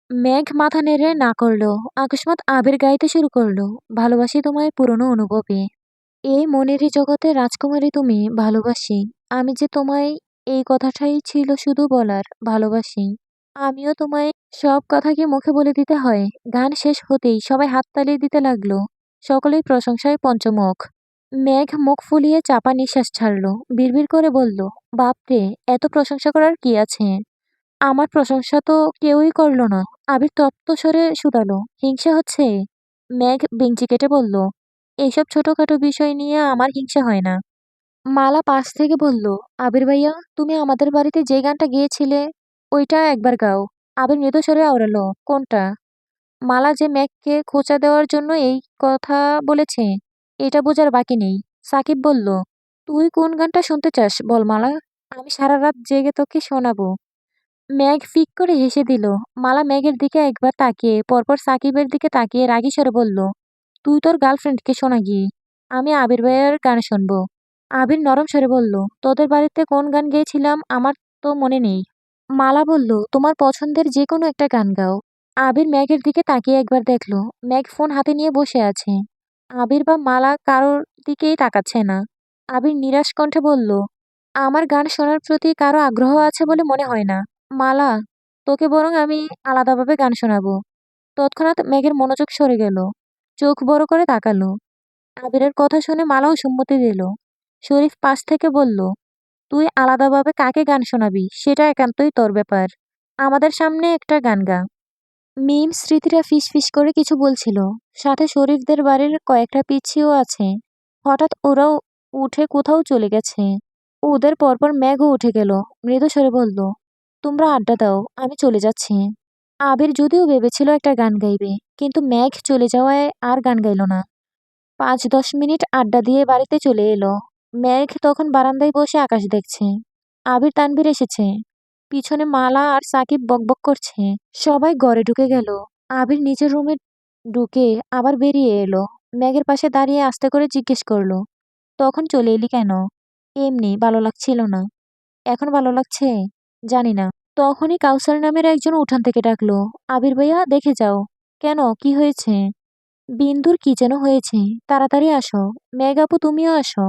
মেঘ মাথা নেড়ে না করল। আকস্মাৎ আবির গাইতে শুরু করল। ভালোবাসি তোমায় পুরনো অনুভবে। এই মনেরই জগতে রাজকুমারী তুমি ভালোবাসি। আমি যে তোমায় এই কথাটাই ছিল শুধু বলার ভালোবাসি। আমিও তোমায় সব কথা কি মুখে বলে দিতে হয়? গান শেষ হতেই সবাই হাততালি দিতে লাগলো। সকলেই প্রশংসায় পঞ্চমুখ। মেঘ মুখ ফুলিয়ে চাপা নিঃশ্বাস ছাড়ল। বিড়বিড় করে বলল, বাপরে, এত প্রশংসা করার কি আছে? আমার প্রশংসা তো কেউই করল না। আবির তপ্ত স্বরে শুধালো, হিংসা হচ্ছে? মেঘ বেঞ্চি কেটে বলল, এইসব ছোটখাটো বিষয় নিয়ে আমার হিংসা হয় না। মালা পাশ থেকে বলল, আবির ভাইয়া, তুমি আমাদের বাড়িতে যে গানটা গেয়েছিলে ওইটা একবার গাও। আবির মৃদু স্বরে আওড়ালো, কোনটা? মালা যে মেঘকে খোঁচা দেওয়ার জন্য এই কথা বলেছে এটা বোঝার বাকি নেই। সাকিব বলল, তুই কোন গানটা শুনতে চাস বল মালা, আমি সারা রাত জেগে তোকে শোনাবো। মেঘ ফিক করে হেসে দিল। মালা মেঘের দিকে একবার তাকিয়ে পরপর সাকিবের দিকে তাকিয়ে রাগী স্বরে বলল, তুই তোর গার্লফ্রেন্ডকে শোনা গিয়ে, আমি আবির ভাইয়ের গান শুনবো। আবির নরম স্বরে বলল, তোদের বাড়িতে কোন গান গেয়েছিলাম আমার তো মনে নেই। মালা বলল, তোমার পছন্দের যে কোনো একটা গান গাও। আবির মেঘের দিকে তাকিয়ে একবার দেখলো মেঘ ফোন হাতে নিয়ে বসে আছে। আবির বা মালা কারোর দিকেই তাকাচ্ছে না। আবির নিরাশ কণ্ঠে বলল, আমার গান শোনার প্রতি কারো আগ্রহ আছে বলে মনে হয় না। মালা, তোকে বরং আমি আলাদাভাবে গান শোনাবো। তৎক্ষণাৎ মেঘের মনোযোগ সরে গেল। চোখ বড় করে তাকালো। আবিরের কথা শুনে মালাও সম্মতি দিল। শরীফ পাশ থেকে বলল, তুই আলাদাভাবে কাকে গান শোনাবি সেটা একান্তই তোর ব্যাপার। আমাদের সামনে একটা গান গা। মিম স্মৃতিরা ফিস ফিস করে কিছু বলছিল। সাথে শরীফদের বাড়ির কয়েকটা পিচ্ছিও আছে। হঠাৎ ওরাও উঠে কোথাও চলে গেছে। ওদের পরপর মেঘও উঠে গেল। মৃদু স্বরে বলল, তোমরা আড্ডা দাও, আমি চলে যাচ্ছি। আবির যদিও ভেবেছিল একটা গান গাইবে, কিন্তু মেঘ চলে যাওয়ায় আর গান গাইল না। ৫-১০ মিনিট আড্ডা দিয়ে বাড়িতে চলে এলো। মেঘ তখন বারান্দায় বসে আকাশ দেখছে। আবির তানভীর এসেছে। পিছনে মালা আর সাকিব বকবক করছে। সবাই ঘরে ঢুকে গেল। আবির নিচের রুমে ঢুকে আবার বেরিয়ে এলো। মেঘের পাশে দাঁড়িয়ে আস্তে করে জিজ্ঞেস করলো, তখন চলে এলি কেন? এমনি, ভালো লাগছিল না। এখন ভালো লাগছে? জানি না। তখনই কাউসার নামের একজন উঠান থেকে ডাকলো, আবির ভাইয়া, দেখে যাও। কেন, কি হয়েছে? বিন্দুর কি যেন হয়েছে, তাড়াতাড়ি আসো। মেঘ আপু, তুমিও আসো।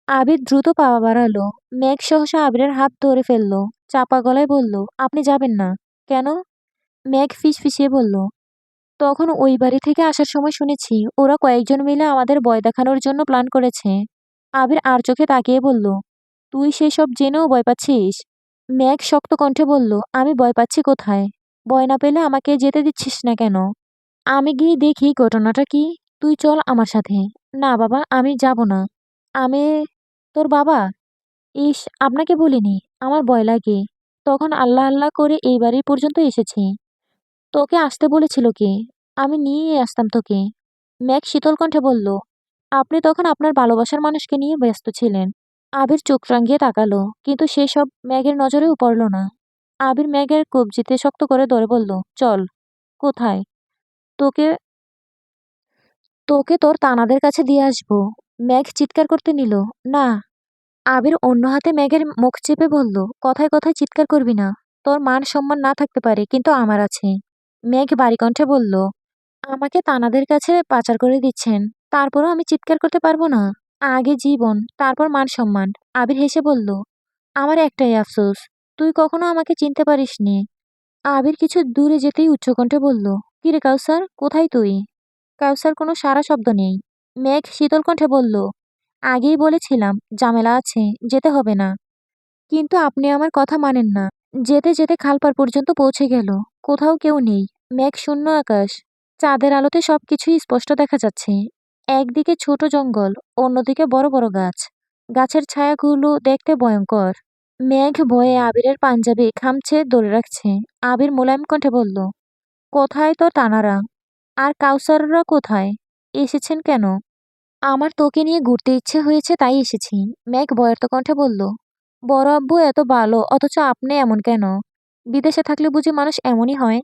আবির দ্রুত পা বাড়ালো। মেঘ সহসা আবিরের হাত ধরে ফেললো। চাপা গলায় বলল, আপনি যাবেন না? কেন? মেঘ ফিসফিসিয়ে বলল, তখন ওই বাড়ি থেকে আসার সময় শুনেছি ওরা কয়েকজন মিলে আমাদের ভয় দেখানোর জন্য প্ল্যান করেছে। আবির আর চোখে তাকিয়ে বলল, তুই সেসব জেনেও ভয় পাচ্ছিস? মেঘ শক্ত কণ্ঠে বলল, আমি ভয় পাচ্ছি কোথায়? ভয় না পেলে আমাকে যেতে দিচ্ছিস না কেন? আমি গিয়ে দেখি ঘটনাটা কি। তুই চল আমার সাথে। না বাবা, আমি যাব না। আমি তোর বাবা? ইস, আপনাকে বলিনি। আমার ভয় লাগে। তখন আল্লাহ আল্লাহ করে এই বাড়ি পর্যন্ত এসেছি। তোকে আসতে বলেছিল কে? আমি নিয়ে আসতাম তোকে। মেঘ শীতল কণ্ঠে বলল, আপনি তখন আপনার ভালোবাসার মানুষকে নিয়ে ব্যস্ত ছিলেন। আবির চোখ রাঙিয়ে তাকালো, কিন্তু সেসব মেঘের নজরেও পড়ল না। আবির মেঘের কবজিতে শক্ত করে ধরে বলল, চল। কোথায়? তোকে তোকে তোর তানাদের কাছে দিয়ে আসবো। মেঘ চিৎকার করতে নিল, না। আবির অন্য হাতে মেঘের মুখ চেপে বলল, কথায় কথায় চিৎকার করবি না। তোর মান সম্মান না থাকতে পারে, কিন্তু আমার আছে। মেঘ বাড়ি কণ্ঠে বলল, আমাকে তানাদের কাছে পাচার করে দিচ্ছেন, তারপরও আমি চিৎকার করতে পারবো না? আগে জীবন, তারপর মান সম্মান। আবির হেসে বলল, আমার একটাই আফসোস, তুই কখনো আমাকে চিনতে পারিসনি। আবির কিছু দূরে যেতেই উচ্চকণ্ঠে বলল, কিরে কাউসার, কোথায় তুই? কাউসার কোনো সাড়া শব্দ নেই। মেঘ শীতল কণ্ঠে বলল, আগেই বলেছিলাম ঝামেলা আছে, যেতে হবে না। কিন্তু আপনি আমার কথা মানেন না। যেতে যেতে খালপাড় পর্যন্ত পৌঁছে গেল। কোথাও কেউ নেই। মেঘ শূন্য আকাশ। চাঁদের আলোতে সবকিছুই স্পষ্ট দেখা যাচ্ছে। একদিকে ছোট জঙ্গল, অন্যদিকে বড় বড় গাছ। গাছের ছায়াগুলো দেখতে ভয়ঙ্কর। মেঘ ভয়ে আবিরের পাঞ্জাবি খামচে ধরে রাখছে। আবির মোলায়েম কণ্ঠে বলল, কোথায় তোর তানারা? আর কাউসাররা কোথায়? এসেছেন কেন? আমার তোকে নিয়ে ঘুরতে ইচ্ছে হয়েছে, তাই এসেছি। মেঘ ভয়ার্ত কণ্ঠে বলল, বড় আব্বু এত ভালো, অথচ আপনি এমন কেন? বিদেশে থাকলে বুঝি মানুষ এমনই হয়?